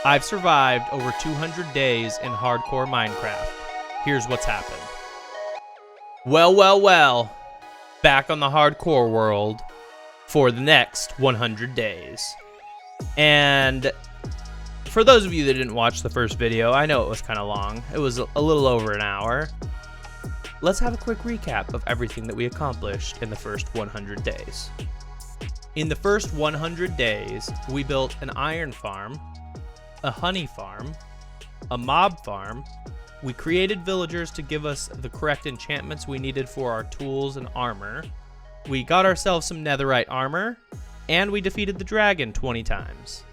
I've survived over 200 days in hardcore Minecraft. Here's what's happened. Well, back on the hardcore world for the next 100 days. And for those of you that didn't watch the first video, I know it was kind of long. It was a little over an hour. Let's have a quick recap of everything that we accomplished in the first 100 days. In the first 100 days, we built an iron farm, a honey farm, a mob farm. We created villagers to give us the correct enchantments we needed for our tools and armor. We got ourselves some netherite armor, and we defeated the dragon 20 times.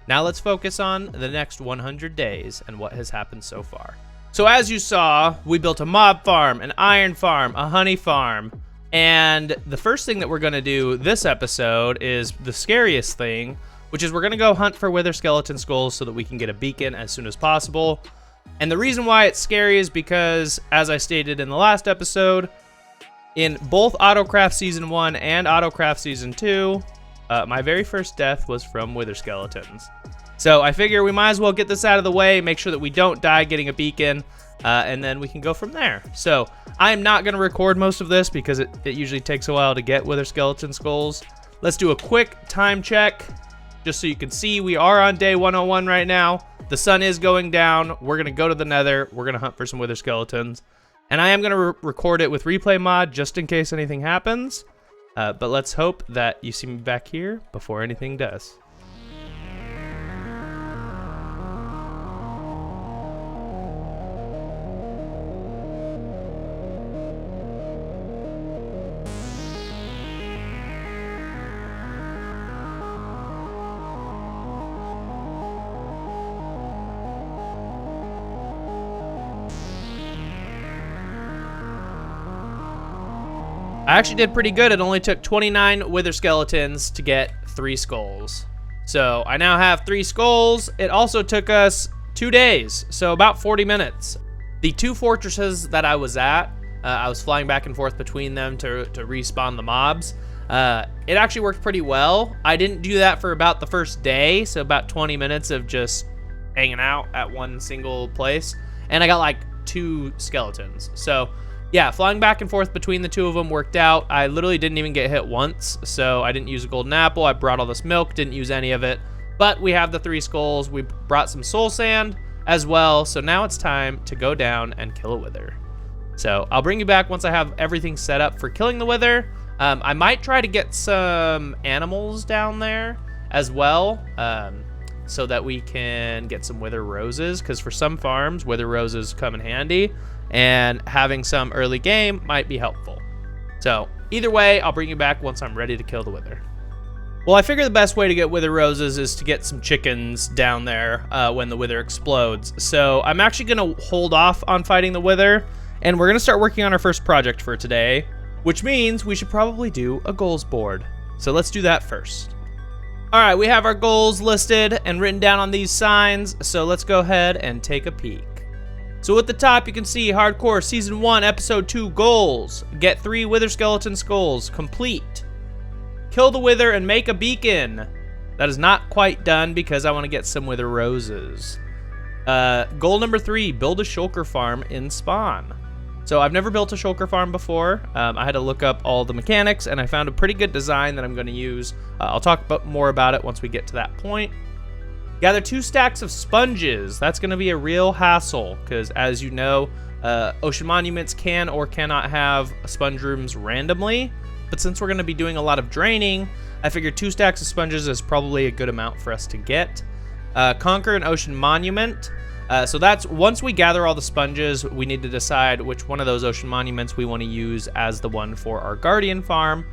Now let's focus on the next 100 days and what has happened so far. So as you saw, we built a mob farm, an iron farm, a honey farm, and the first thing that we're gonna do this episode is the scariest thing, which is we're gonna go hunt for wither skeleton skulls so that we can get a beacon as soon as possible. And the reason why it's scary is because, as I stated in the last episode, in both Autocraft Season 1 and Autocraft Season 2, my very first death was from wither skeletons. So I figure we might as well get this out of the way, make sure that we don't die getting a beacon, and then we can go from there. So I am not gonna record most of this because it usually takes a while to get wither skeleton skulls. Let's do a quick time check. Just so you can see, we are on day 101 right now. The sun is going down. We're going to go to the nether. We're going to hunt for some wither skeletons. And I am going to record it with ReplayMod just in case anything happens. But let's hope that you see me back here before anything does. I actually did pretty good. It only took 29 wither skeletons to get 3 skulls. So I now have 3 skulls. It also took us 2 days, so about 40 minutes. The 2 fortresses that I was at, I was flying back and forth between them to respawn the mobs. It actually worked pretty well. I didn't do that for about the first day, so about 20 minutes of just hanging out at one single place. And I got like 2 skeletons. So yeah, flying back and forth between the 2 of them worked out. I literally didn't even get hit once, so I didn't use a golden apple. I brought all this milk, didn't use any of it. But we have the 3 skulls. We brought some soul sand as well, so now it's time to go down and kill a wither. So I'll bring you back once I have everything set up for killing the wither. I might try to get some animals down there as well, so that we can get some wither roses, because for some farms, wither roses come in handy. And having some early game might be helpful. So either way, I'll bring you back once I'm ready to kill the wither. Well, I figure the best way to get wither roses is to get some chickens down there when the wither explodes. So I'm actually gonna hold off on fighting the wither, and we're gonna start working on our first project for today, which means we should probably do a goals board. So let's do that first. All right, we have our goals listed and written down on these signs. So let's go ahead and take a peek. So at the top, you can see Hardcore Season 1, Episode 2 goals. Get 3 wither skeleton skulls, complete. Kill the wither and make a beacon. That is not quite done because I want to get some wither roses. Goal number 3, build a shulker farm in spawn. So I've never built a shulker farm before. I had to look up all the mechanics and I found a pretty good design that I'm going to use. I'll talk more about it once we get to that point. Gather 2 stacks of sponges. That's going to be a real hassle because, as you know, ocean monuments can or cannot have sponge rooms randomly. But since we're going to be doing a lot of draining, I figured 2 stacks of sponges is probably a good amount for us to get. Conquer an ocean monument. So that's once we gather all the sponges, we need to decide which one of those ocean monuments we want to use as the one for our guardian farm.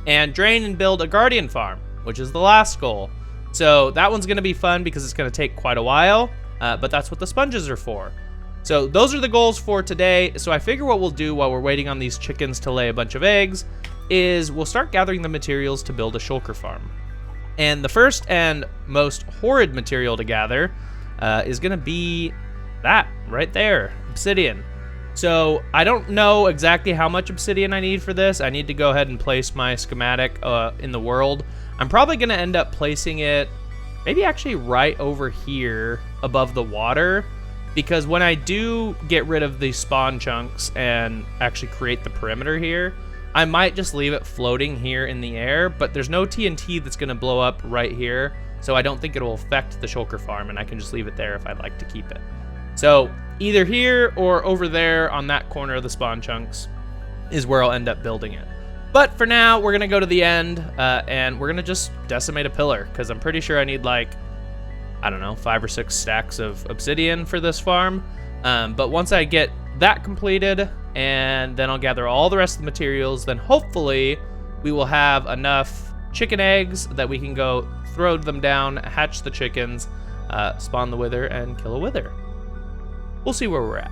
And drain and build a guardian farm, which is the last goal. So that one's going to be fun because it's going to take quite a while, but that's what the sponges are for. So those are the goals for today. So I figure what we'll do while we're waiting on these chickens to lay a bunch of eggs is we'll start gathering the materials to build a shulker farm. And the first and most horrid material to gather is going to be that right there, obsidian. So I don't know exactly how much obsidian I need for this. I need to go ahead and place my schematic in the world. I'm probably going to end up placing it maybe actually right over here above the water, because when I do get rid of the spawn chunks and actually create the perimeter here, I might just leave it floating here in the air, but there's no TNT that's gonna blow up right here, so I don't think it'll affect the shulker farm, and I can just leave it there if I'd like to keep it. So either here or over there on that corner of the spawn chunks is where I'll end up building it. But for now, we're gonna go to the end, and we're gonna just decimate a pillar, because I'm pretty sure I need like, I don't know, 5 or 6 stacks of obsidian for this farm. But once I get that completed, and then I'll gather all the rest of the materials, then hopefully we will have enough chicken eggs that we can go throw them down, hatch the chickens, spawn the wither, and kill a wither. We'll see where we're at.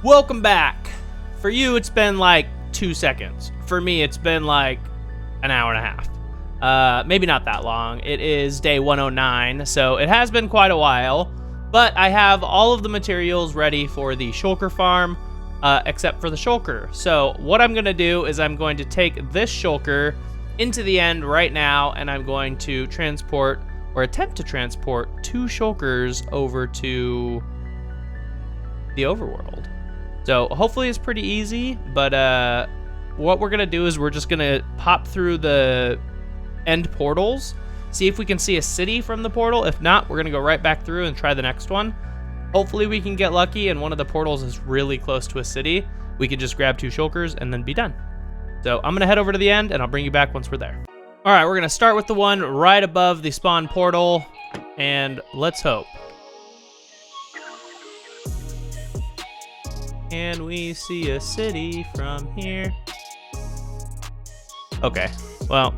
Welcome back. For you, it's been like 2 seconds. For me, it's been like an hour and a half. Maybe not that long. It is day 109, so it has been quite a while, but I have all of the materials ready for the shulker farm, except for the shulker. So what I'm gonna do is I'm going to take this shulker into the end right now, and I'm going to transport, or attempt to transport, 2 shulkers over to the overworld. So hopefully it's pretty easy, but what we're gonna do is we're just gonna pop through the end portals, see if we can see a city from the portal. If not, we're gonna go right back through and try the next one. Hopefully we can get lucky and one of the portals is really close to a city. We could just grab 2 shulkers and then be done. So I'm gonna head over to the end and I'll bring you back once we're there. All right, we're gonna start with the one right above the spawn portal, and let's hope. Can we see a city from here? Okay, well,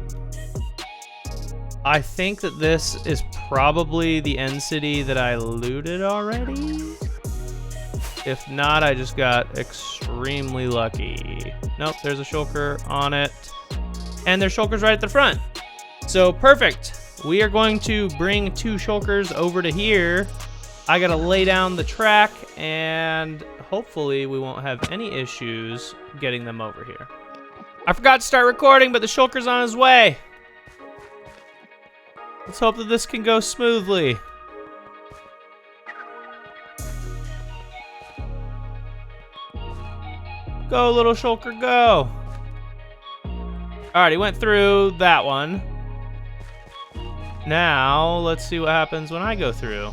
I think that this is probably the end city that I looted already. If not, I just got extremely lucky. Nope, there's a shulker on it. And there's shulkers right at the front. So perfect. We are going to bring 2 shulkers over to here. I gotta lay down the track, and hopefully we won't have any issues getting them over here. I forgot to start recording, but the shulker's on his way. Let's hope that this can go smoothly. Go, little shulker, go. Alright, he went through that one. Now, let's see what happens when I go through.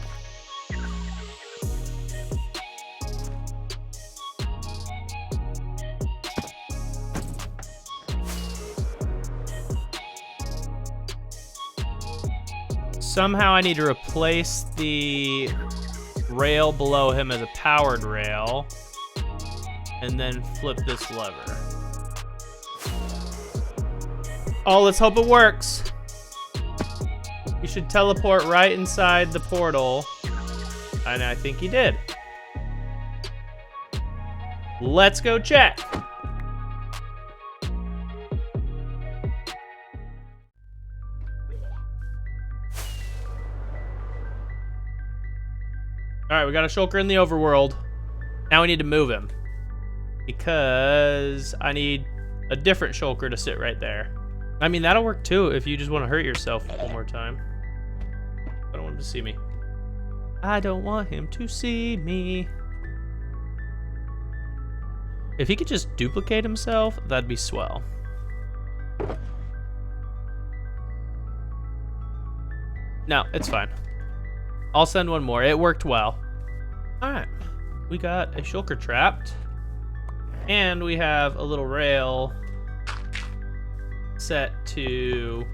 Somehow I need to replace the rail below him as a powered rail, and then flip this lever. Oh, let's hope it works. You should teleport right inside the portal, and I think he did. Let's go check. All right, we got a shulker in the overworld. Now we need to move him, because I need a different shulker to sit right there. I mean, that'll work too if you just want to hurt yourself one more time. I don't want him to see me. I don't want him to see me. If he could just duplicate himself, that'd be swell. No, it's fine. I'll send one more. It worked well. All right, we got a shulker trapped, and we have a little rail set to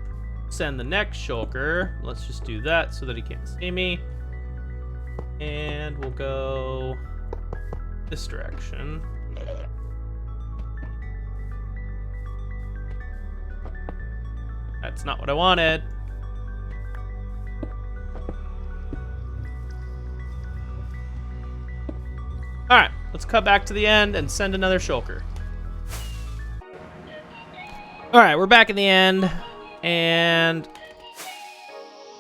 send the next shulker. Let's just do that so that he can't see me. And we'll go this direction. That's not what I wanted. All right, let's cut back to the end and send another shulker. All right, we're back in the end, and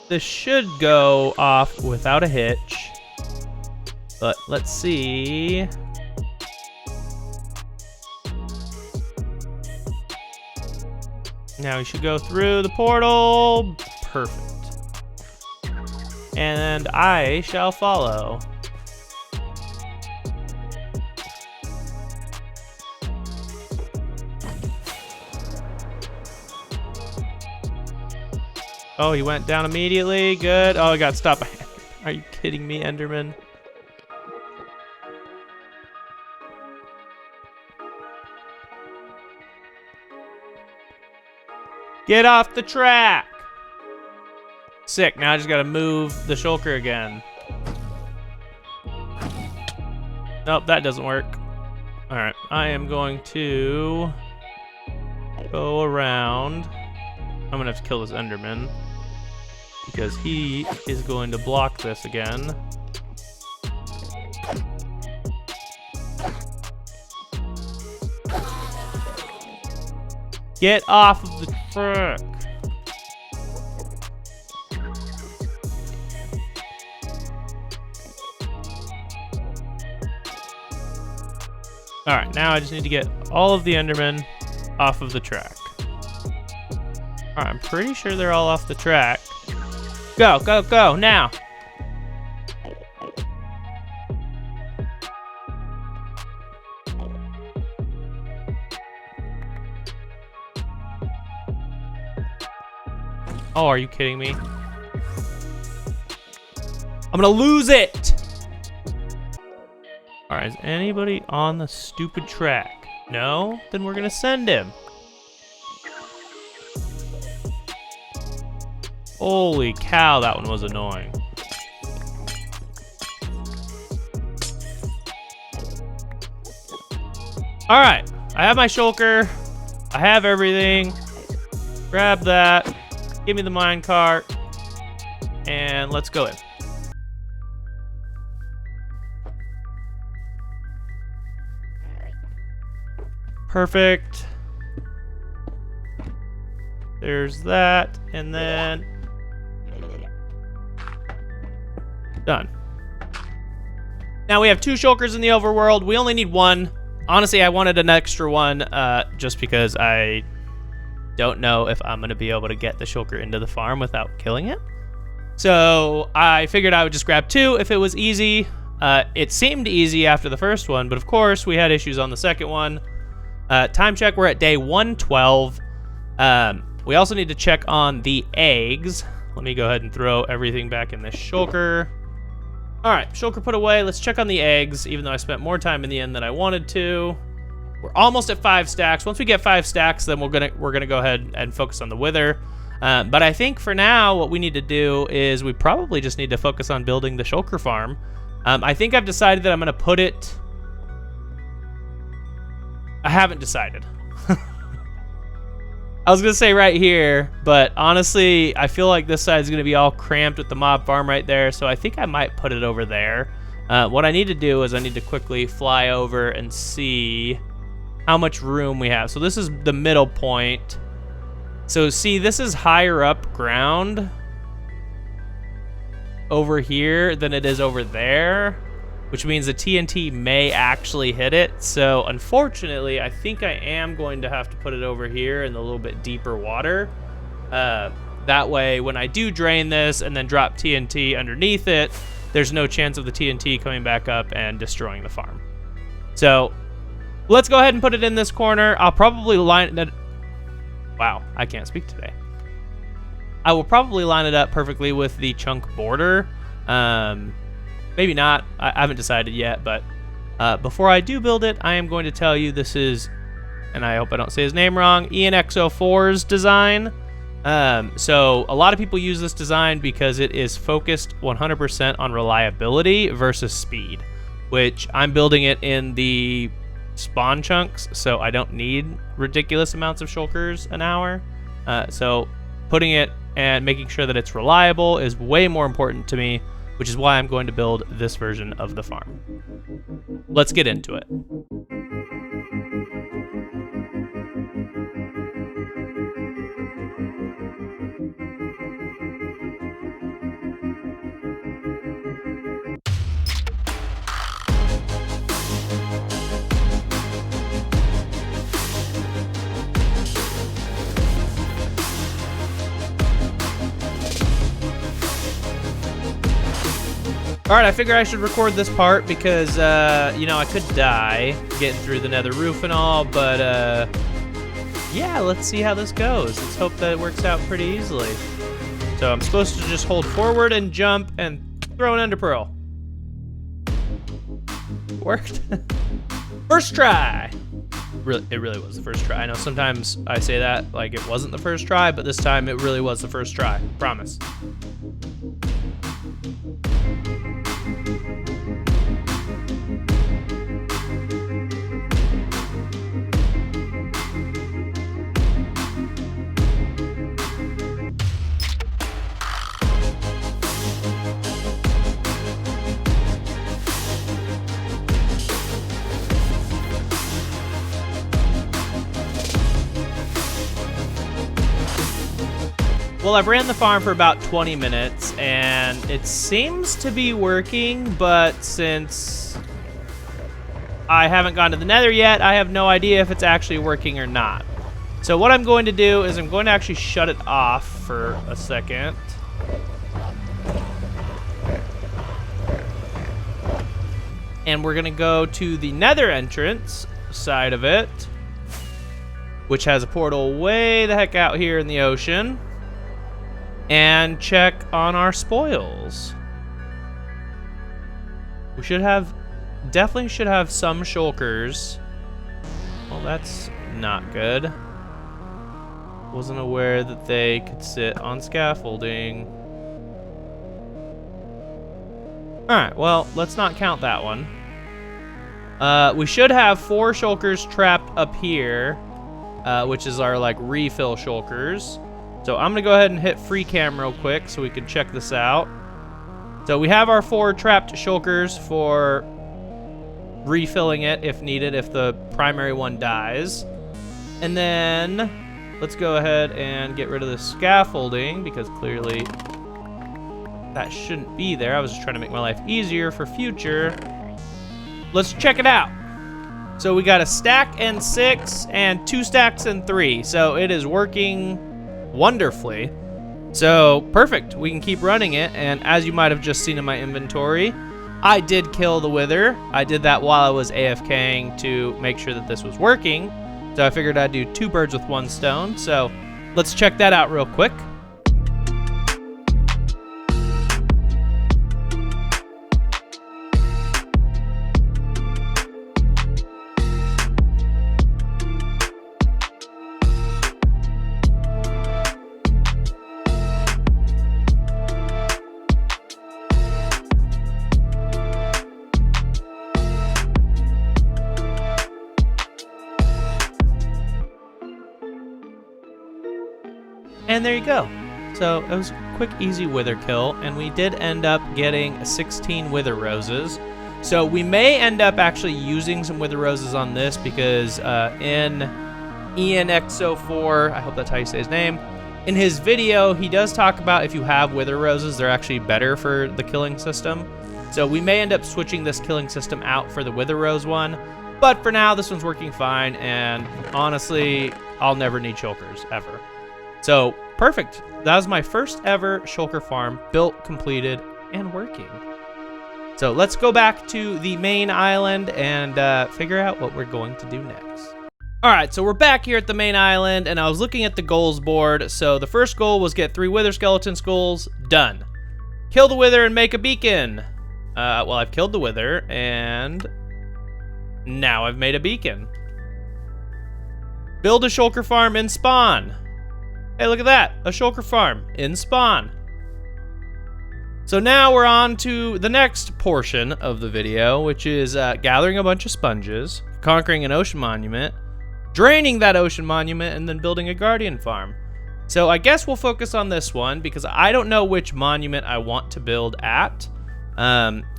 this should go off without a hitch, but let's see. Now we should go through the portal. Perfect. And I shall follow. Oh, he went down immediately. Good. Oh, he got stopped. Are you kidding me, Enderman? Get off the track. Sick. Now I just gotta move the shulker again. Nope, that doesn't work. All right, I am going to go around. I'm gonna have to kill this Enderman because he is going to block this again. Get off of the truck. All right, now I just need to get all of the Endermen off of the track. All right, I'm pretty sure they're all off the track. Go, go, go, now. Oh, are you kidding me? I'm gonna lose it. All right, is anybody on the stupid track? No? Then we're gonna send him. Holy cow, that one was annoying. All right, I have my shulker. I have everything. Grab that. Give me the minecart. And let's go in. Perfect. There's that, and then done. Now we have 2 shulkers in the overworld. We only need 1. Honestly, I wanted an extra one just because I don't know if I'm going to be able to get the shulker into the farm without killing it. So I figured I would just grab 2 if it was easy. It seemed easy after the first one, but of course we had issues on the second one. Time check, we're at day 112. We also need to check on the eggs. Let me go ahead and throw everything back in this shulker. All right, shulker put away. Let's check on the eggs, even though I spent more time in the end than I wanted to. We're almost at 5 stacks. Once we get 5 stacks, then we're gonna go ahead and focus on the wither. But I think for now, what we need to do is we probably just need to focus on building the shulker farm. I think I've decided that I'm gonna put it. I haven't decided. I was gonna say right here, but honestly, I feel like this side is gonna be all cramped with the mob farm right there, so I think I might put it over there. What I need to do is I need to quickly fly over and see how much room we have. So this is the middle point. So see, this is higher up ground over here than it is over there, which means the TNT may actually hit it. So unfortunately, I think I am going to have to put it over here in the little bit deeper water. That way, when I do drain this and then drop TNT underneath it, there's no chance of the TNT coming back up and destroying the farm. So let's go ahead and put it in this corner. I'll probably line it. Wow, I can't speak today. I will probably line it up perfectly with the chunk border. Maybe not. I haven't decided yet, but before I do build it, I am going to tell you this is, and I hope I don't say his name wrong, ENXO4's design. So a lot of people use this design because it is focused 100% on reliability versus speed, which I'm building it in the spawn chunks, so I don't need ridiculous amounts of shulkers an hour. So putting it and making sure that it's reliable is way more important to me, which is why I'm going to build this version of the farm. Let's get into it. All right, I figure I should record this part because, you know, I could die getting through the nether roof and all, but, yeah, let's see how this goes. Let's hope that it works out pretty easily. So I'm supposed to just hold forward and jump and throw an ender pearl. Worked. First try. It really was the first try. I know sometimes I say that like it wasn't the first try, but this time it really was the first try. Promise. Well, I've ran the farm for about 20 minutes, and it seems to be working, but since I haven't gone to the nether yet, I have no idea if it's actually working or not. So what I'm going to do is I'm going to actually shut it off for a second. And we're going to go to the nether entrance side of it, which has a portal way the heck out here in the ocean. And check on our spoils. We should have, definitely should have some shulkers. Well, that's not good. Wasn't aware that they could sit on scaffolding. Alright, well, let's not count that one. We should have 4 shulkers trapped up here, which is our, like, refill shulkers. So I'm gonna go ahead and hit free cam real quick so we can check this out. So we have our 4 trapped shulkers for refilling it if needed, if the primary one dies. And then let's go ahead and get rid of the scaffolding because clearly that shouldn't be there. I was just trying to make my life easier for future. Let's check it out. So we got a stack and 6 and 2 stacks and 3. So it is working wonderfully. So perfect, we can keep running it. And as you might have just seen in my inventory, I did kill the wither. I did that while I was AFKing to make sure that this was working. So I figured I'd do 2 birds with 1 stone. So let's check that out real quick. And there you go. So it was a quick, easy wither kill, and we did end up getting 16 wither roses. So we may end up actually using some wither roses on this because in ENXO4, I hope that's how you say his name, in his video, he does talk about if you have wither roses, they're actually better for the killing system. So we may end up switching this killing system out for the wither rose one. But for now, this one's working fine, and honestly, I'll never need shulkers, ever. So, perfect. That was my first ever shulker farm, built, completed, and working. So let's go back to the main island and figure out what we're going to do next. All right, so we're back here at the main island, and I was looking at the goals board. So the first goal was get 3 wither skeleton skulls. Done. Kill the wither and make a beacon. Well, I've killed the wither, and now I've made a beacon. Build a shulker farm in spawn. Hey, look at that, a shulker farm in spawn. So now we're on to the next portion of the video, which is gathering a bunch of sponges, conquering an ocean monument, draining that ocean monument, and then building a guardian farm. So I guess we'll focus on this one because I don't know which monument I want to build at.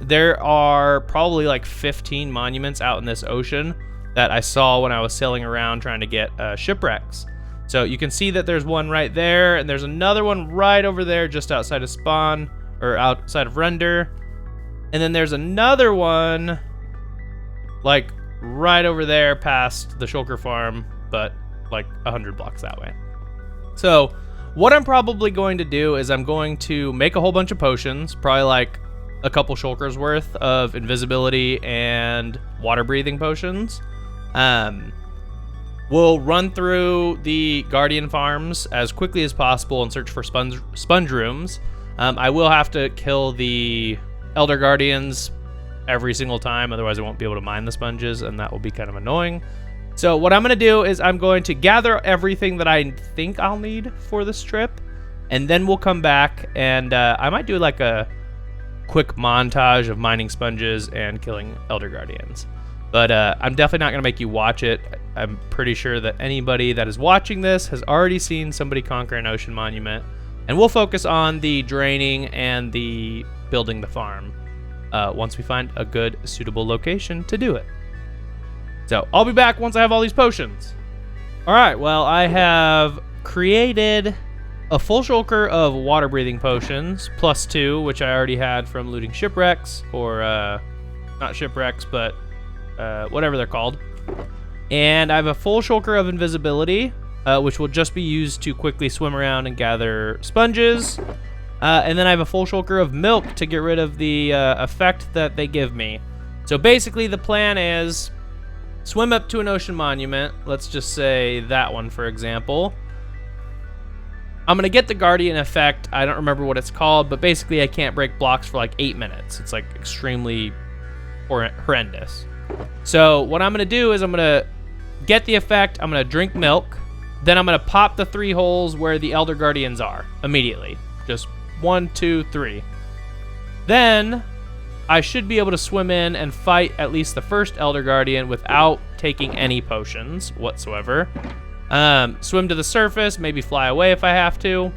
There are probably like 15 monuments out in this ocean that I saw when I was sailing around trying to get shipwrecks. So you can see that there's one right there, and there's another one right over there just outside of spawn, or outside of render. And then there's another one like right over there past the shulker farm, but like 100 blocks that way. So what I'm probably going to do is I'm going to make a whole bunch of potions, probably like a couple shulkers worth of invisibility and water breathing potions. We'll run through the Guardian farms as quickly as possible and search for sponge rooms. I will have to kill the Elder Guardians every single time, otherwise I won't be able to mine the sponges, and that will be kind of annoying. So what I'm going to do is I'm going to gather everything that I think I'll need for this trip, and then we'll come back, and I might do like a quick montage of mining sponges and killing Elder Guardians. But I'm definitely not going to make you watch it. I'm pretty sure that anybody that is watching this has already seen somebody conquer an ocean monument, and we'll focus on the draining and the building the farm once we find a good, suitable location to do it. So I'll be back once I have all these potions. All right, well, I have created a full shulker of water breathing potions, +2, which I already had from looting shipwrecks, or not shipwrecks, but whatever they're called. And I have a full shulker of invisibility, which will just be used to quickly swim around and gather sponges. And then I have a full shulker of milk to get rid of the effect that they give me. So basically the plan is swim up to an ocean monument. Let's just say that one, for example. I'm going to get the Guardian effect. I don't remember what it's called, but basically I can't break blocks for like 8 minutes. It's like extremely horrendous. So what I'm going to do is I'm going to get the effect. I'm going to drink milk. Then I'm going to pop the 3 holes where the Elder Guardians are immediately. Just 1, 2, 3. Then I should be able to swim in and fight at least the first Elder Guardian without taking any potions whatsoever. Swim to the surface, maybe fly away if I have to,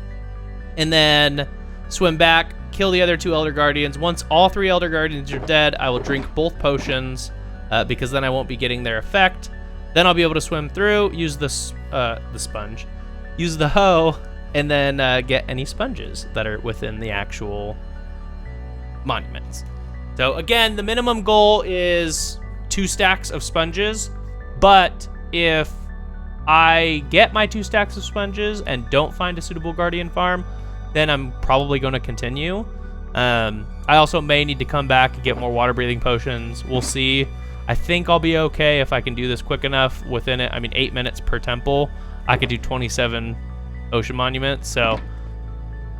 and then swim back, kill the other 2 Elder Guardians. Once all 3 Elder Guardians are dead, I will drink both potions, because then I won't be getting their effect. Then I'll be able to swim through, use the sponge, use the hoe, and then get any sponges that are within the actual monuments. So again, the minimum goal is 2 stacks of sponges, but if I get my 2 stacks of sponges and don't find a suitable Guardian farm, then I'm probably going to continue. I also may need to come back and get more water breathing potions. We'll see. I think I'll be okay if I can do this quick enough within it. I mean, 8 minutes per temple. I could do 27 ocean monuments, so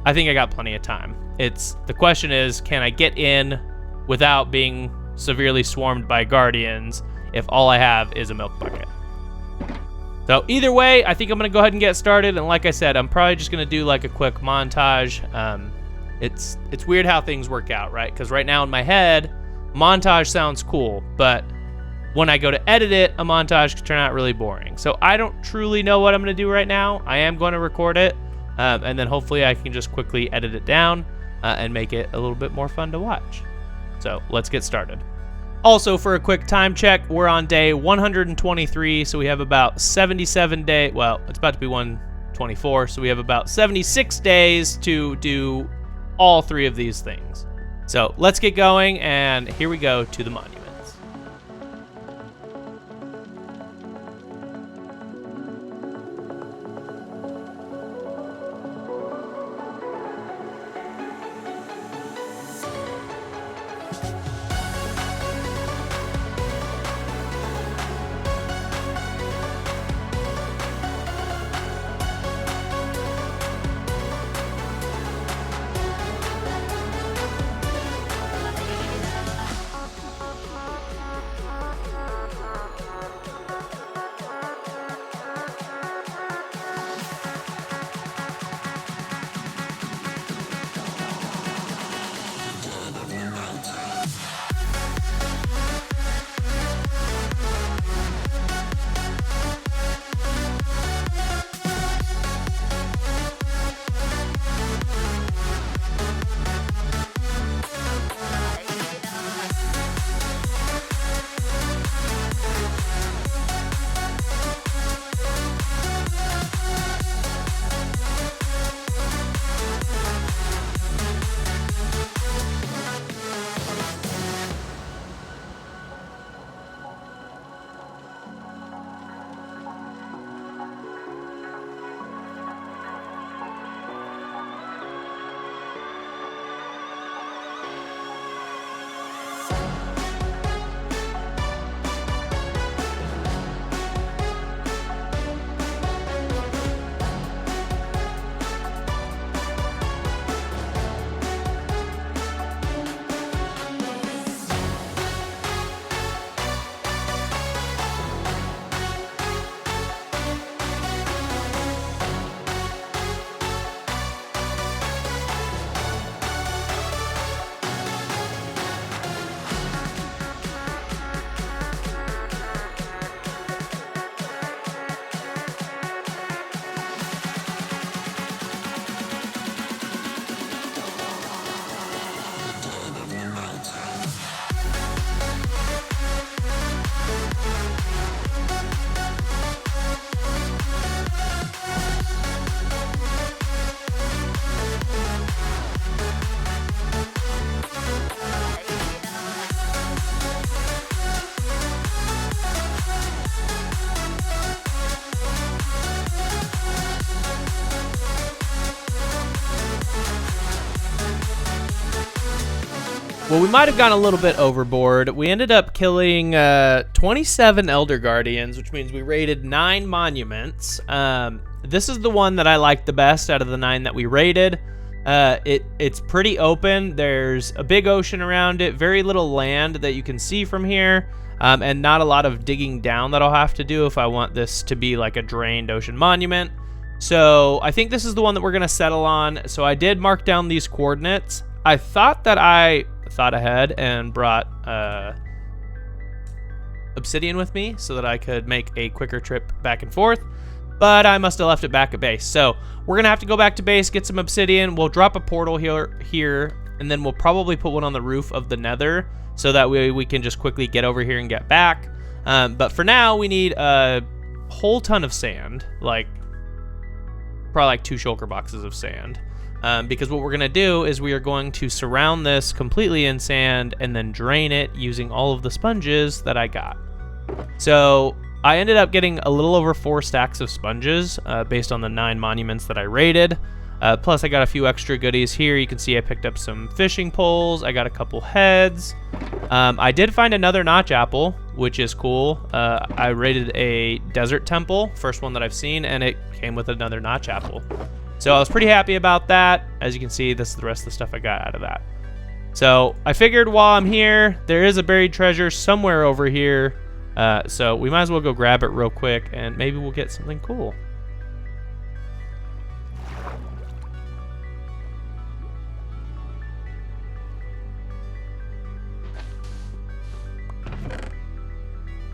I think I got plenty of time. The question is, can I get in without being severely swarmed by Guardians if all I have is a milk bucket? So either way, I think I'm going to go ahead and get started. And like I said, I'm probably just going to do like a quick montage. It's weird how things work out, right? Because right now in my head, montage sounds cool. But when I go to edit it, a montage could turn out really boring. So I don't truly know what I'm going to do right now. I am going to record it. And then hopefully I can just quickly edit it down and make it a little bit more fun to watch. So let's get started. Also, for a quick time check, we're on day 123, so we have about 77 days. Well, it's about to be 124, so we have about 76 days to do all 3 of these things. So let's get going, and here we go to the monument. Well, we might have gone a little bit overboard. We ended up killing 27 Elder Guardians, which means we raided 9 monuments. This is the one that I like the best out of the 9 that we raided. It's pretty open. There's a big ocean around it, very little land that you can see from here, and not a lot of digging down that I'll have to do if I want this to be like a drained ocean monument. So I think this is the one that we're gonna settle on. So I did mark down these coordinates. I thought that I thought ahead and brought obsidian with me so that I could make a quicker trip back and forth, but I must have left it back at base. So we're gonna have to go back to base, get some obsidian. We'll drop a portal here, and then we'll probably put one on the roof of the nether so that we can just quickly get over here and get back. But for now, we need a whole ton of sand, like probably like 2 shulker boxes of sand. Because what we're gonna do is we are going to surround this completely in sand and then drain it using all of the sponges that I got. So I ended up getting a little over 4 stacks of sponges based on the 9 monuments that I raided. Plus I got a few extra goodies here. You can see I picked up some fishing poles. I got a couple heads. I did find another notch apple, which is cool. I raided a desert temple, first one that I've seen, and it came with another notch apple. So I was pretty happy about that. As you can see, this is the rest of the stuff I got out of that. So I figured while I'm here, there is a buried treasure somewhere over here. So we might as well go grab it real quick and maybe we'll get something cool.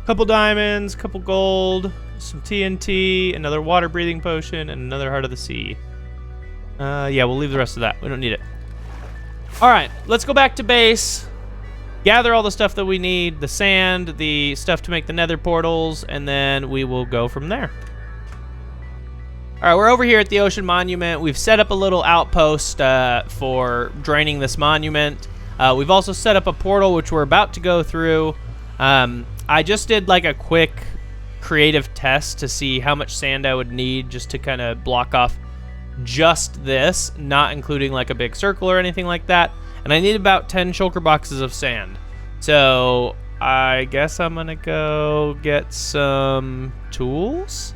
Couple diamonds, couple gold, some TNT, another water breathing potion, and another heart of the sea. Yeah, we'll leave the rest of that. We don't need it. All right, let's go back to base, gather all the stuff that we need, the sand, the stuff to make the nether portals, and then we will go from there. All right, we're over here at the Ocean Monument. We've set up a little outpost for draining this monument. We've also set up a portal, which we're about to go through. I just did like a quick creative test to see how much sand I would need just to kind of block off just this, not including like a big circle or anything like that. And I need about 10 shulker boxes of sand. So I guess I'm gonna go get some tools.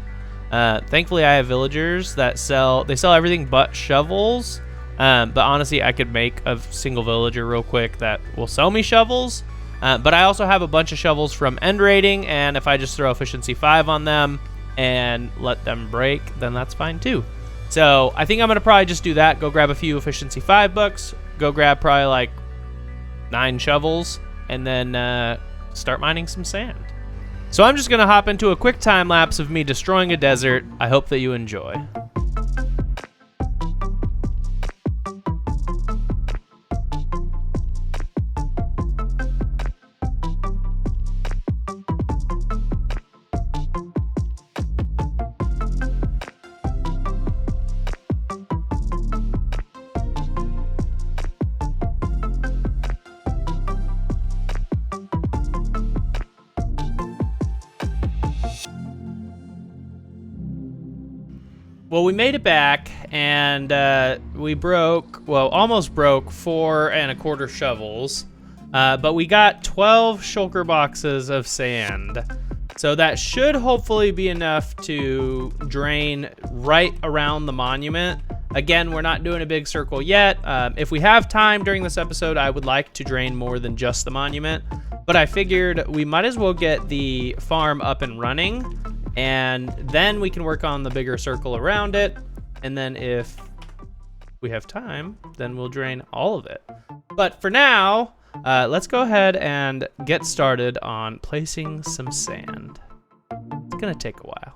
Thankfully I have villagers that sell everything but shovels. But honestly, I could make a single villager real quick that will sell me shovels. But I also have a bunch of shovels from end raiding, and if I just throw efficiency 5 on them and let them break, then that's fine too. So I think I'm gonna probably just do that. Go grab a few efficiency 5 books, go grab probably like 9 shovels, and then start mining some sand. So I'm just gonna hop into a quick time lapse of me destroying a desert. I hope that you enjoy. Well, we made it back, and we almost broke 4 1/4 shovels, but we got 12 shulker boxes of sand. So that should hopefully be enough to drain right around the monument. Again, we're not doing a big circle yet. If we have time during this episode, I would like to drain more than just the monument, but I figured we might as well get the farm up and running, and then we can work on the bigger circle around it. And then if we have time, then we'll drain all of it. But for now, let's go ahead and get started on placing some sand. It's gonna take a while.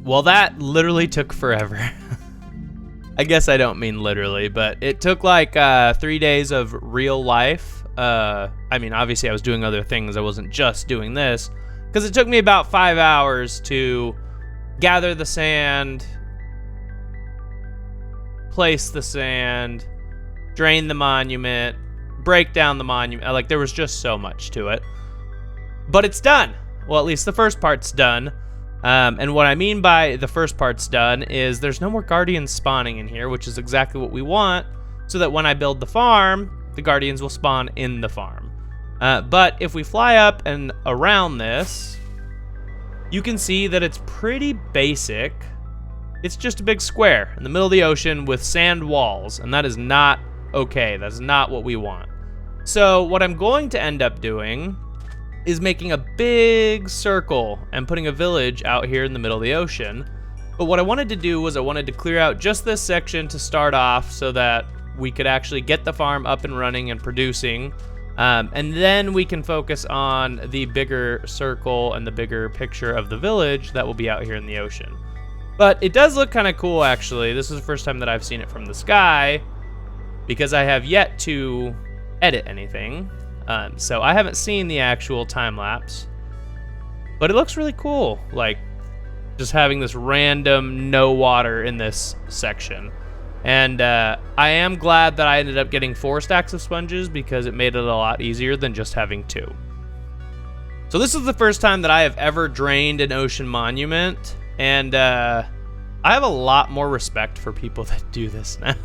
Well, that literally took forever. I guess I don't mean literally, but it took like 3 days of real life. I mean, obviously I was doing other things. I wasn't just doing this, because it took me about 5 hours to gather the sand, place the sand, drain the monument, break down the monument. Like, there was just so much to it. But it's done. Well, at least the first part's done. And what I mean by the first part's done is there's no more guardians spawning in here, which is exactly what we want, so that when I build the farm, the guardians will spawn in the farm. But if we fly up and around this, you can see that it's pretty basic. It's just a big square in the middle of the ocean with sand walls, and that is not okay. That's not what we want. So what I'm going to end up doing is making a big circle and putting a village out here in the middle of the ocean. But what I wanted to do was I wanted to clear out just this section to start off so that we could actually get the farm up and running and producing. And then we can focus on the bigger circle and the bigger picture of the village that will be out here in the ocean. But it does look kind of cool, actually. This is the first time that I've seen it from the sky, because I have yet to edit anything. So I haven't seen the actual time lapse, but it looks really cool. Like, just having this random no water in this section. And I am glad that I ended up getting 4 stacks of sponges, because it made it a lot easier than just having 2. So this is the first time that I have ever drained an ocean monument, and I have a lot more respect for people that do this now.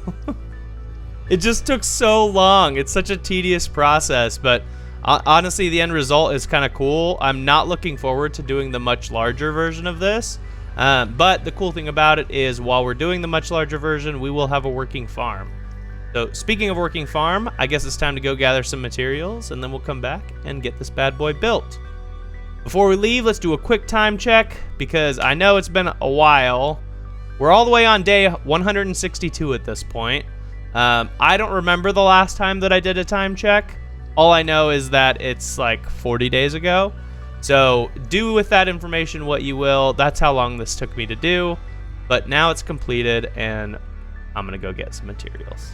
It just took so long. It's such a tedious process, but honestly, the end result is kind of cool. I'm not looking forward to doing the much larger version of this, but the cool thing about it is while we're doing the much larger version, we will have a working farm. So speaking of working farm, I guess it's time to go gather some materials, and then we'll come back and get this bad boy built. Before we leave, let's do a quick time check, because I know it's been a while. We're all the way on day 162 at this point. I don't remember the last time that I did a time check. All I know is that it's like 40 days ago. So do with that information what you will. That's how long this took me to do. But now it's completed, and I'm gonna go get some materials.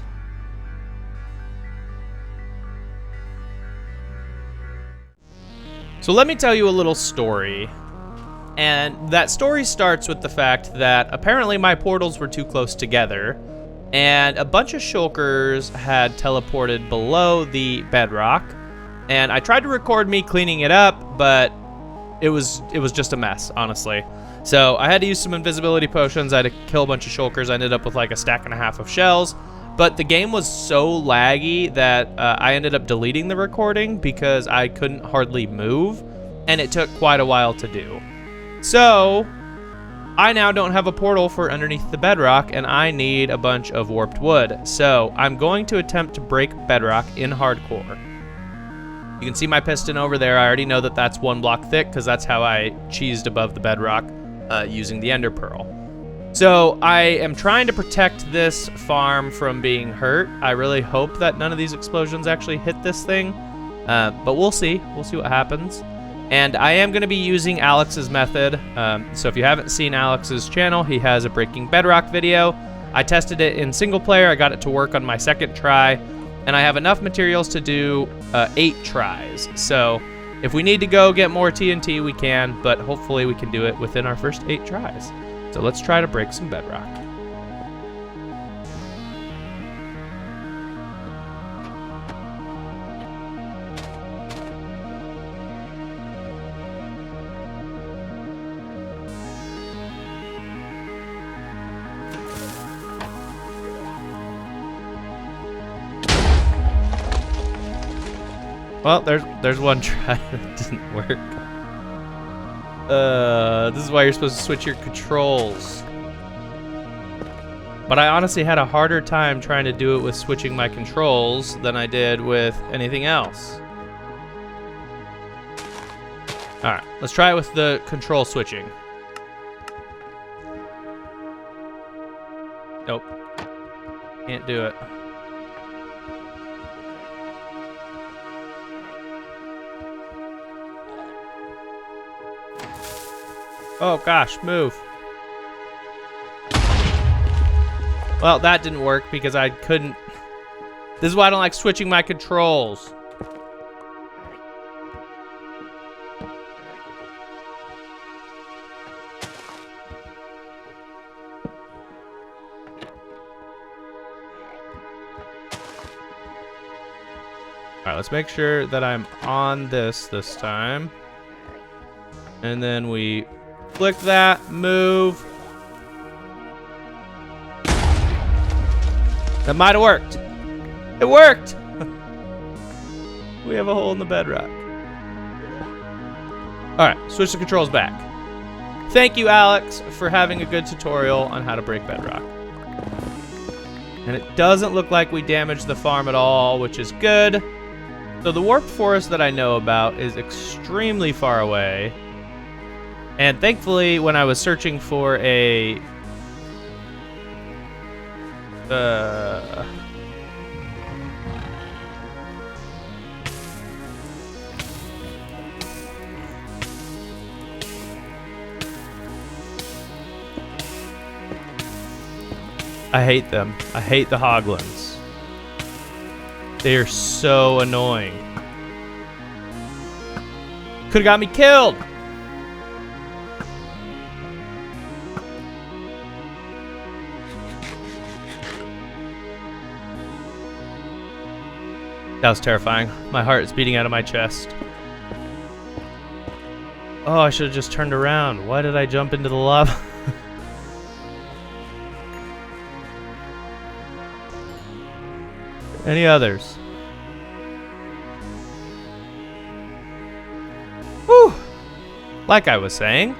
So let me tell you a little story. And that story starts with the fact that apparently my portals were too close together, and a bunch of shulkers had teleported below the bedrock, and I tried to record me cleaning it up, but it was just a mess, honestly. So I had to use some invisibility potions. I had to kill a bunch of shulkers. I ended up with like a stack and a half of shells, but the game was so laggy that I ended up deleting the recording because I couldn't hardly move, and it took quite a while to do. So I now don't have a portal for underneath the bedrock, and I need a bunch of warped wood. So I'm going to attempt to break bedrock in hardcore. You can see my piston over there. I already know that that's 1 block thick, because that's how I cheesed above the bedrock using the ender pearl. So I am trying to protect this farm from being hurt. I really hope that none of these explosions actually hit this thing, but we'll see. We'll see what happens. And I am going to be using Alex's method. So if you haven't seen Alex's channel, he has a breaking bedrock video. I tested it in single player. I got it to work on my 2nd try, and I have enough materials to do 8 tries. So if we need to go get more TNT, we can, but hopefully we can do it within our first 8 tries. So let's try to break some bedrock. Well, there's one try that didn't work. This is why you're supposed to switch your controls. But I honestly had a harder time trying to do it with switching my controls than I did with anything else. Alright, let's try it with the control switching. Nope. Can't do it. Oh gosh, move. Well, that didn't work because I couldn't. This is why I don't like switching my controls. All right, let's make sure that I'm on this time. And then we click that, move. That might have worked. It worked! We have a hole in the bedrock. All right, switch the controls back. Thank you, Alex, for having a good tutorial on how to break bedrock. And it doesn't look like we damaged the farm at all, which is good. So the warped forest that I know about is extremely far away. And thankfully, when I was searching for a... I hate them. I hate the hoglins. They are so annoying. Could've got me killed! That was terrifying. My heart is beating out of my chest. Oh, I should have just turned around. Why did I jump into the lava? Any others? Whew! Like I was saying,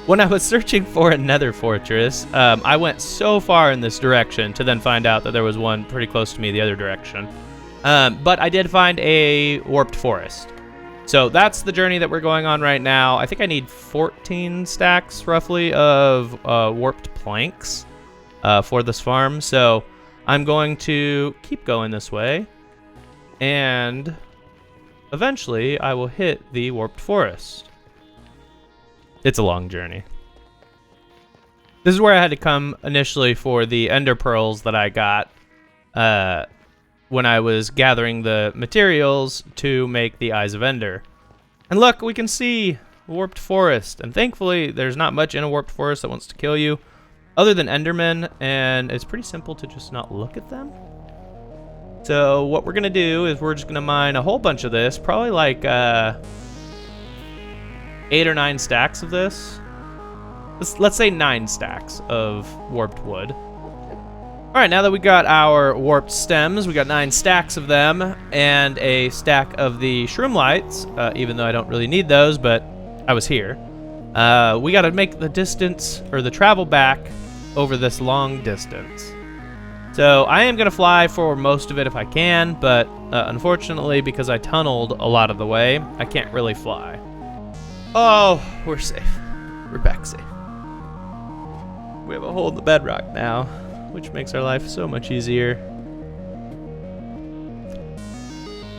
when I was searching for a nether fortress, I went so far in this direction to then find out that there was one pretty close to me the other direction. But I did find a warped forest. So that's the journey that we're going on right now. I think I need 14 stacks, roughly, of warped planks for this farm. So I'm going to keep going this way. And eventually, I will hit the warped forest. It's a long journey. This is where I had to come initially for the ender pearls that I got when I was gathering the materials to make the Eyes of Ender. And look, we can see warped forest. And thankfully, there's not much in a warped forest that wants to kill you, other than Enderman, and it's pretty simple to just not look at them. So what we're gonna do is we're just gonna mine a whole bunch of this, probably like 8 or 9 stacks of this. Let's say 9 stacks of warped wood. All right, now that we got our warped stems, we got 9 stacks of them and a stack of the shroom lights, even though I don't really need those, but I was here. We got to make the distance, or the travel back, over this long distance. So I am going to fly for most of it if I can, but unfortunately, because I tunneled a lot of the way, I can't really fly. Oh, we're safe. We're back safe. We have a hole in the bedrock now, which makes our life so much easier.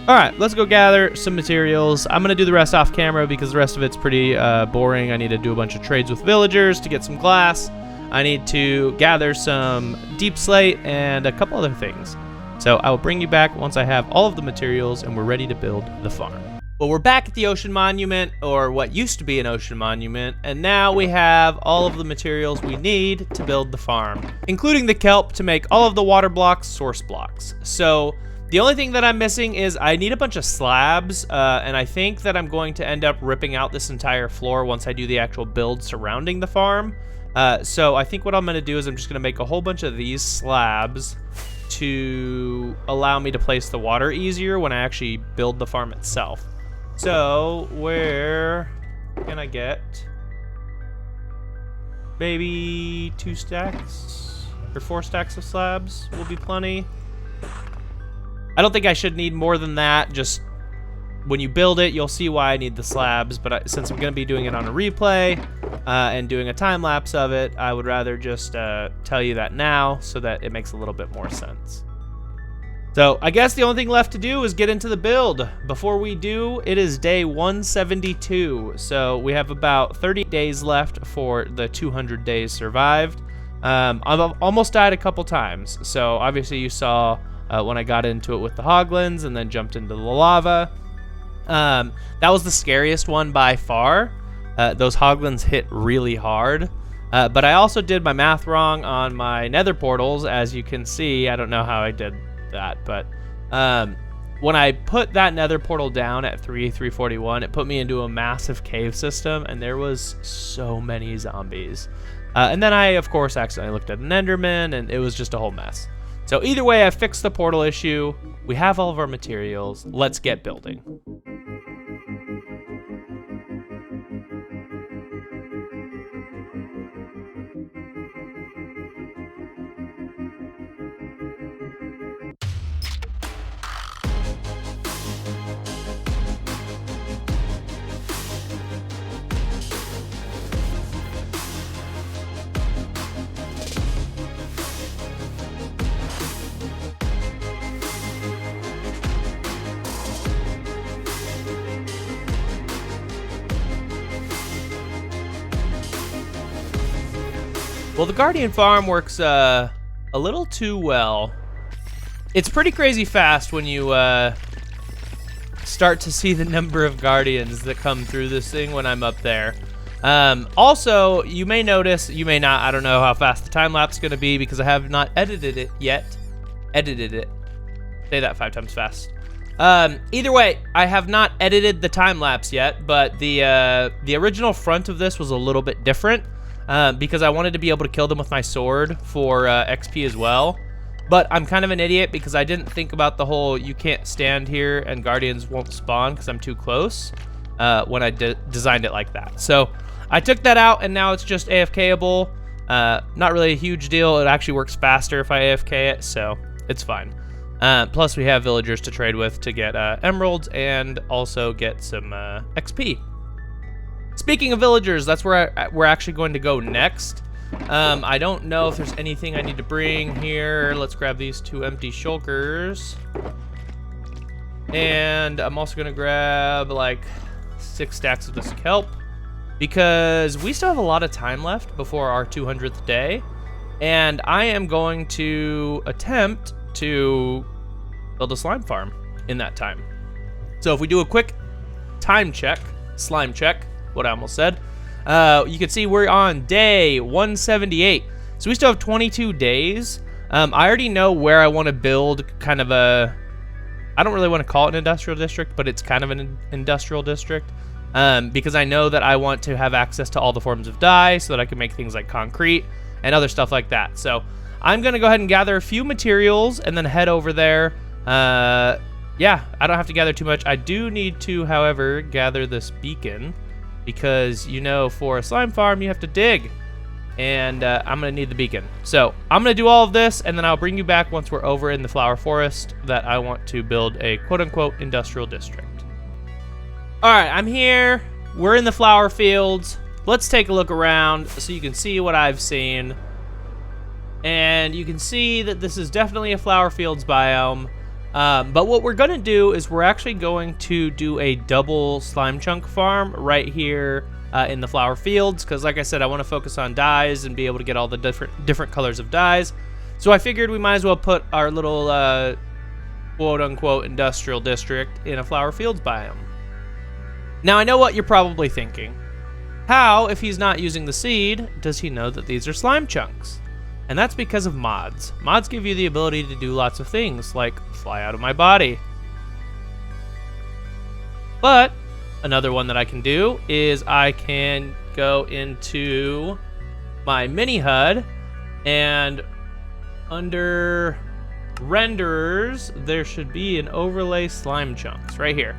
All right, let's go gather some materials. I'm gonna do the rest off camera because the rest of it's pretty boring. I need to do a bunch of trades with villagers to get some glass. I need to gather some deep slate and a couple other things. So I will bring you back once I have all of the materials and we're ready to build the farm. Well, we're back at the Ocean Monument, or what used to be an Ocean Monument, and now we have all of the materials we need to build the farm, including the kelp to make all of the water blocks source blocks. So the only thing that I'm missing is I need a bunch of slabs, and I think that I'm going to end up ripping out this entire floor once I do the actual build surrounding the farm. So I think what I'm gonna do is I'm just gonna make a whole bunch of these slabs to allow me to place the water easier when I actually build the farm itself. So where can I get maybe 2 stacks or 4 stacks of slabs will be plenty. I don't think I should need more than that. Just when you build it, you'll see why I need the slabs, but since I'm gonna be doing it on a replay and doing a time lapse of it, I would rather just tell you that now so that it makes a little bit more sense. So I guess the only thing left to do is get into the build. Before we do, it is day 172. So we have about 30 days left for the 200 days survived. I've almost died a couple times. So obviously you saw when I got into it with the hoglins and then jumped into the lava. That was the scariest one by far. Those hoglins hit really hard. But I also did my math wrong on my nether portals, as you can see. I don't know how I did that, but when I put that nether portal down at 341, it put me into a massive cave system, and there was so many zombies. And then I, of course, accidentally looked at an Enderman, and it was just a whole mess. So either way, I fixed the portal issue. We have all of our materials. Let's get building. Well, the Guardian farm works a little too well. It's pretty crazy fast when you start to see the number of Guardians that come through this thing when I'm up there. Also, you may notice, you may not, I don't know how fast the time lapse is going to be because I have not edited it yet. Say that 5 times fast. Either way, I have not edited the time lapse yet, but the original front of this was a little bit different. Because I wanted to be able to kill them with my sword for XP as well. But I'm kind of an idiot because I didn't think about the whole you can't stand here and guardians won't spawn because I'm too close when I designed it like that. So I took that out and now it's just AFKable. Not really a huge deal. It actually works faster if I AFK it, so it's fine. Plus we have villagers to trade with to get emeralds and also get some XP. Speaking of villagers, that's where we're actually going to go next. I don't know if there's anything I need to bring here. Let's grab these 2 empty shulkers. And I'm also gonna grab like 6 stacks of this kelp because we still have a lot of time left before our 200th day. And I am going to attempt to build a slime farm in that time. So if we do a quick time check, slime check, what I almost said, you can see we're on day 178. So we still have 22 days. I already know where I want to build kind of a, I don't really want to call it an industrial district, but it's kind of an industrial district because I know that I want to have access to all the forms of dye so that I can make things like concrete and other stuff like that. So I'm going to go ahead and gather a few materials and then head over there. Yeah, I don't have to gather too much. I do need to, however, gather this beacon because, you know, for a slime farm, you have to dig. And I'm going to need the beacon. So I'm going to do all of this, and then I'll bring you back once we're over in the flower forest that I want to build a quote-unquote industrial district. All right, I'm here. We're in the flower fields. Let's take a look around so you can see what I've seen. And you can see that this is definitely a flower fields biome. But what we're going to do is we're actually going to do a double slime chunk farm right here in the flower fields, because like I said, I want to focus on dyes and be able to get all the different colors of dyes. So I figured we might as well put our little quote-unquote industrial district in a flower fields biome. Now I know what you're probably thinking. How, if he's not using the seed, does he know that these are slime chunks? And that's because of mods. Mods give you the ability to do lots of things, like fly out of my body. But another one that I can do is I can go into my Minihud, and under renderers, there should be an overlay slime chunks right here.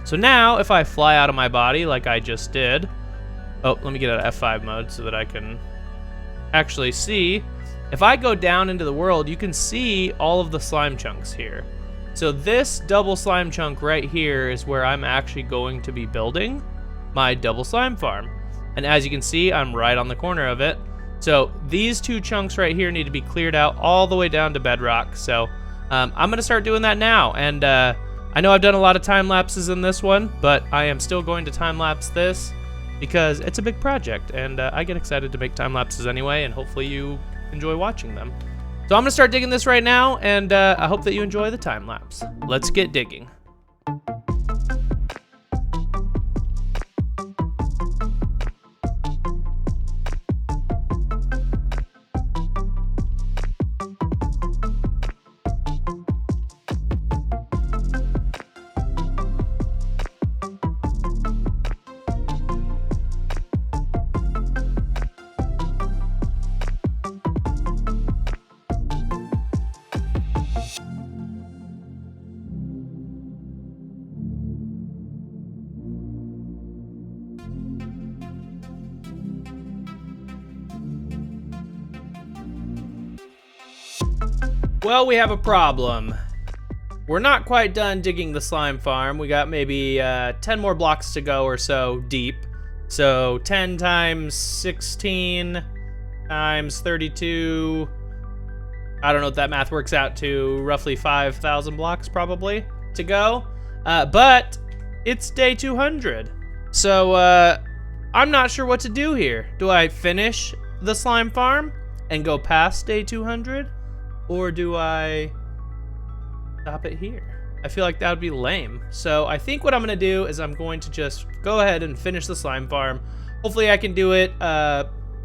So now if I fly out of my body like I just did, oh, let me get out of F5 mode so that I can actually see. If I go down into the world, you can see all of the slime chunks here. So this double slime chunk right here is where I'm actually going to be building my double slime farm. And as you can see, I'm right on the corner of it. So these 2 chunks right here need to be cleared out all the way down to bedrock. So I'm gonna start doing that now. And I know I've done a lot of time lapses in this one, but I am still going to time lapse this because it's a big project and I get excited to make time lapses anyway, and hopefully you enjoy watching them. So I'm gonna start digging this right now, and I hope that you enjoy the time lapse. Let's get digging. Well, we have a problem. We're not quite done digging the slime farm. We got maybe 10 more blocks to go or so deep. So 10 times 16 times 32. I don't know what that math works out to. Roughly 5,000 blocks probably to go. But it's day 200. So I'm not sure what to do here. Do I finish the slime farm and go past day 200? Or do I stop it here? I feel like that would be lame. So I think what I'm gonna do is I'm going to just go ahead and finish the slime farm. Hopefully I can do it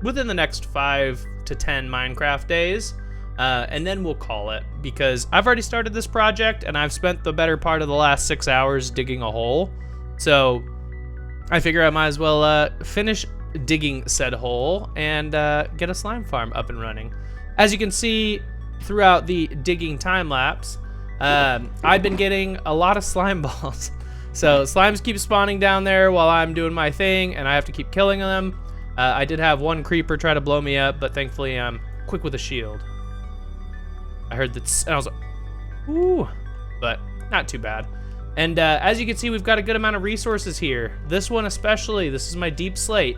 within the next 5 to 10 Minecraft days. And then we'll call it, because I've already started this project and I've spent the better part of the last 6 hours digging a hole. So I figure I might as well finish digging said hole and get a slime farm up and running. As you can see, throughout the digging time lapse, I've been getting a lot of slime balls. So slimes keep spawning down there while I'm doing my thing, and I have to keep killing them. I did have one creeper try to blow me up, but thankfully I'm quick with a shield. I heard that, and I was like, ooh, but not too bad. And as you can see, we've got a good amount of resources here. This one especially, this is my deep slate.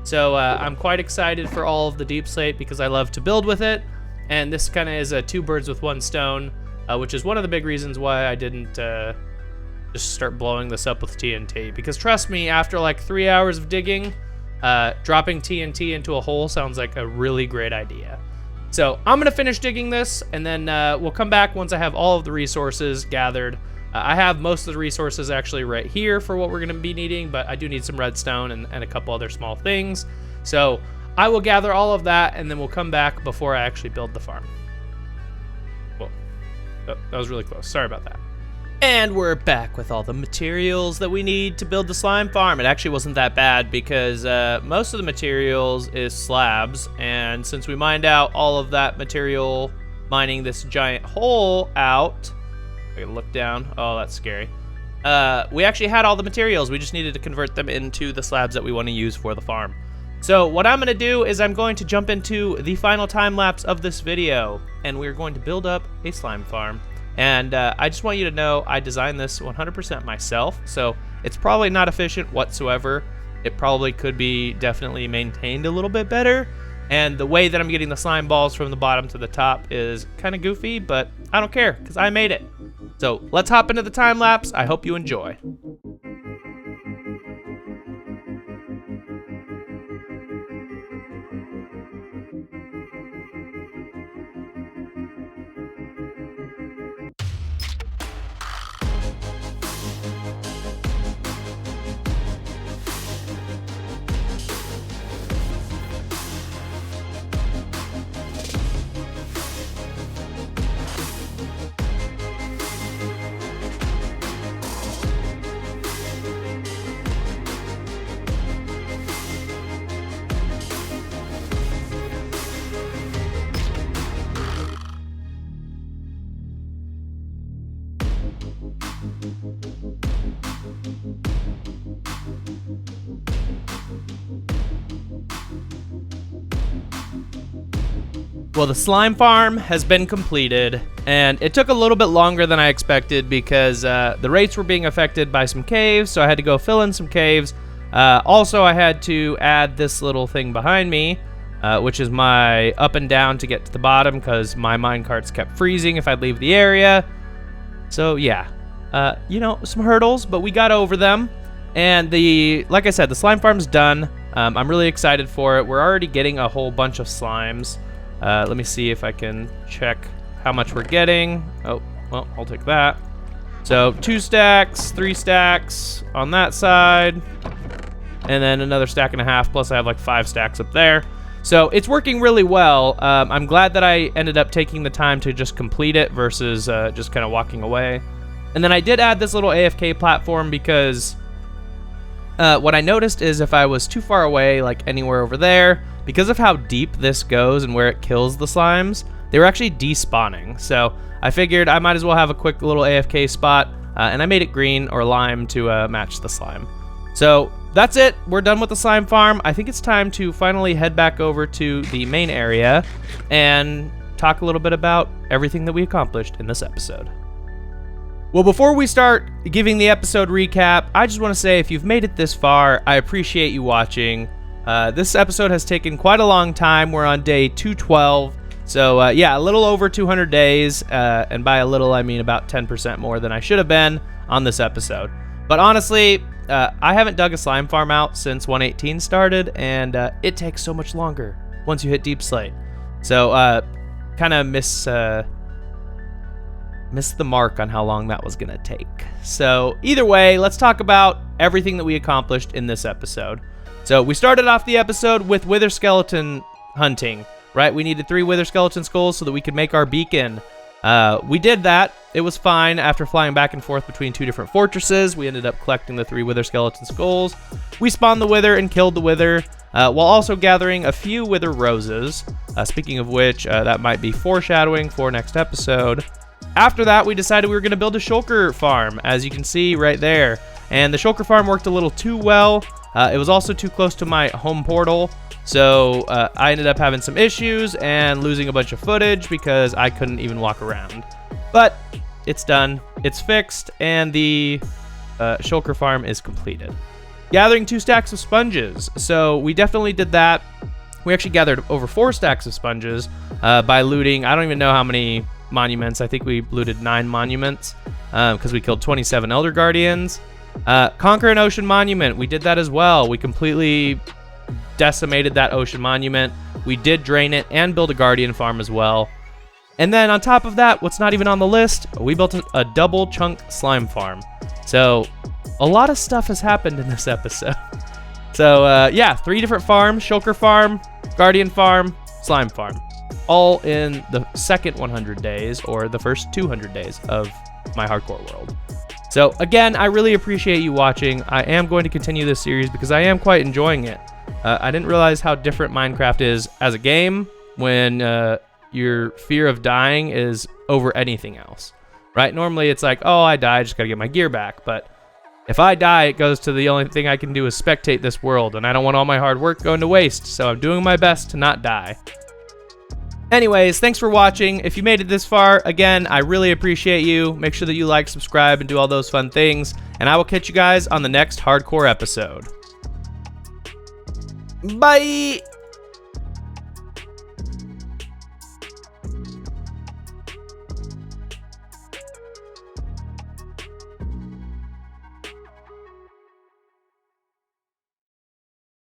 So I'm quite excited for all of the deep slate because I love to build with it. And this kind of is a 2 birds with 1 stone, which is one of the big reasons why I didn't just start blowing this up with TNT. Because trust me, after like 3 hours of digging, dropping TNT into a hole sounds like a really great idea. So I'm gonna finish digging this, and then we'll come back once I have all of the resources gathered. I have most of the resources actually right here for what we're gonna be needing, but I do need some redstone and a couple other small things. So I will gather all of that, and then we'll come back before I actually build the farm. Whoa, that was really close. Sorry about that. And we're back with all the materials that we need to build the slime farm. It actually wasn't that bad because most of the materials is slabs, and since we mined out all of that material mining this giant hole out, I can look down. Oh, that's scary. We actually had all the materials. We just needed to convert them into the slabs that we want to use for the farm. So what I'm gonna do is I'm going to jump into the final time lapse of this video, and we're going to build up a slime farm. And I just want you to know I designed this 100% myself, so it's probably not efficient whatsoever. It probably could be definitely maintained a little bit better. And the way that I'm getting the slime balls from the bottom to the top is kind of goofy, but I don't care because I made it. So let's hop into the time lapse. I hope you enjoy. Well, the slime farm has been completed, and it took a little bit longer than I expected because the rates were being affected by some caves, so I had to go fill in some caves. Also, I had to add this little thing behind me, which is my up and down to get to the bottom because my minecarts kept freezing if I'd leave the area. So yeah, you know, some hurdles, but we got over them. And like I said, the slime farm's done. I'm really excited for it. We're already getting a whole bunch of slimes. Let me see if I can check how much we're getting. Oh, well, I'll take that. So 2 stacks, 3 stacks on that side, and then another stack and a half, plus I have like 5 stacks up there. So it's working really well. I'm glad that I ended up taking the time to just complete it versus just kind of walking away. And then I did add this little AFK platform because what I noticed is if I was too far away, like anywhere over there, because of how deep this goes and where it kills the slimes, they were actually despawning. So I figured I might as well have a quick little AFK spot, and I made it green or lime to match the slime. So that's it. We're done with the slime farm. I think it's time to finally head back over to the main area and talk a little bit about everything that we accomplished in this episode. Well, before we start giving the episode recap, I just want to say if you've made it this far, I appreciate you watching. This episode has taken quite a long time. We're on day 212. So yeah, a little over 200 days, and by a little I mean about 10% more than I should have been on this episode. But honestly, I haven't dug a slime farm out since 118 started, and it takes so much longer once you hit Deep Slate. So kind of miss the mark on how long that was gonna take. So either way, let's talk about everything that we accomplished in this episode. So we started off the episode with wither skeleton hunting. Right, we needed 3 wither skeleton skulls so that we could make our beacon. We did that. It was fine. After flying back and forth between 2 different fortresses, we ended up collecting the 3 wither skeleton skulls. We spawned the wither and killed the wither, while also gathering a few wither roses. Speaking of which, that might be foreshadowing for next episode. After that, we decided we were going to build a shulker farm, as you can see right there. And the shulker farm worked a little too well. It was also too close to my home portal. So I ended up having some issues and losing a bunch of footage because I couldn't even walk around. But it's done, it's fixed, and the shulker farm is completed. Gathering 2 stacks of sponges. So we definitely did that. We actually gathered over 4 stacks of sponges by looting, I don't even know how many monuments. I think we looted 9 monuments because we killed 27 Elder Guardians. Conquer an ocean monument. We did that as well. We completely decimated that ocean monument. We did drain it and build a guardian farm as well. And then on top of that, what's not even on the list, we built a double chunk slime farm. So a lot of stuff has happened in this episode. So yeah, 3 different farms: shulker farm, guardian farm, slime farm, all in the second 100 days or the first 200 days of my hardcore world. So again, I really appreciate you watching. I am going to continue this series because I am quite enjoying it. I didn't realize how different Minecraft is as a game when your fear of dying is over anything else, right? Normally it's like, oh, I died, I just gotta get my gear back. But if I die, it goes to the only thing I can do is spectate this world, and I don't want all my hard work going to waste, so I'm doing my best to not die. Anyways, thanks for watching. If you made it this far, again, I really appreciate you. Make sure that you like, subscribe, and do all those fun things, and I will catch you guys on the next hardcore episode. Bye!